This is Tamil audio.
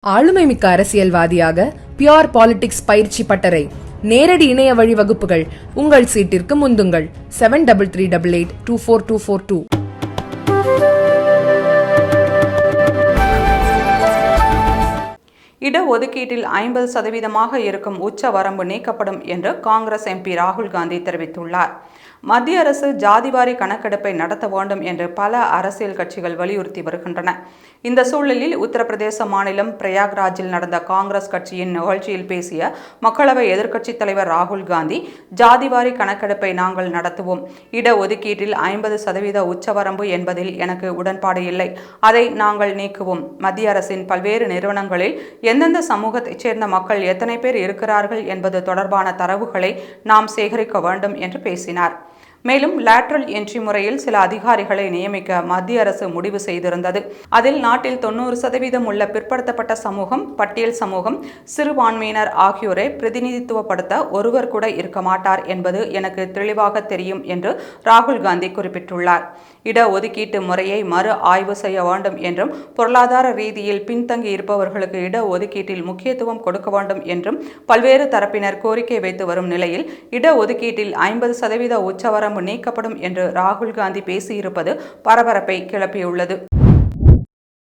ஆளுமைமிக்க அரசியல்வாதியாக பியோர் பாலிடிக்ஸ் பயிற்சி பட்டறை நேரடி இணைய வழி வகுப்புகள் உங்கள் சீட்டிற்கு முந்துங்கள் 7338824242. இடஒதுக்கீட்டில் 50% இருக்கும் உச்ச வரம்பு நீக்கப்படும் என்று காங்கிரஸ் எம்பி ராகுல் காந்தி தெரிவித்துள்ளார். மத்திய அரசு ஜாதிவாரி கணக்கெடுப்பை நடத்த வேண்டும் என்று பல அரசியல் கட்சிகள் வலியுறுத்தி வருகின்றன. இந்த சூழலில் உத்தரப்பிரதேச மாநிலம் பிரயாக்ராஜில் நடந்த காங்கிரஸ் கட்சியின் நிகழ்ச்சியில் பேசிய மக்களவை எதிர்க்கட்சித் தலைவர் ராகுல் காந்தி, ஜாதிவாரி கணக்கெடுப்பை நாங்கள் நடத்துவோம். இடஒதுக்கீட்டில் 50% உச்சவரம்பு என்பதில் எனக்கு உடன்பாடு இல்லை. அதை நாங்கள் நீக்குவோம். மத்திய அரசின் பல்வேறு நிறுவனங்களில் எந்தெந்த சமூகத்தைச் சேர்ந்த மக்கள் எத்தனை பேர் இருக்கிறார்கள் என்பது தொடர்பான தரவுகளை நாம் சேகரிக்க வேண்டும் என்று பேசினார். மேலும் லேட்ரல் என்ட்ரி முறையில் சில அதிகாரிகளை நியமிக்க மத்திய அரசு முடிவு செய்திருந்தது. அதில் நாட்டில் 90% உள்ள பிற்படுத்தப்பட்ட சமூகம், பட்டியல் சமூகம், சிறுபான்மையினர் ஆகியோரை பிரதிநிதித்துவப்படுத்த ஒருவர் கூட இருக்க மாட்டார் என்பது எனக்கு தெளிவாக தெரியும் என்று ராகுல் காந்தி குறிப்பிட்டுள்ளார். இடஒதுக்கீட்டு முறையை மறு ஆய்வு செய்ய வேண்டும் என்றும், பொருளாதார ரீதியில் பின்தங்கி இருப்பவர்களுக்கு இடஒதுக்கீட்டில் முக்கியத்துவம் கொடுக்க வேண்டும் என்றும் பல்வேறு தரப்பினர் கோரிக்கை வைத்து வரும் நிலையில், இடஒதுக்கீட்டில் 50% உச்சவரம்பு நீக்கப்படும் என்று ராகுல் காந்தி பேசியிருப்பது பரபரப்பை கிளப்பியுள்ளது.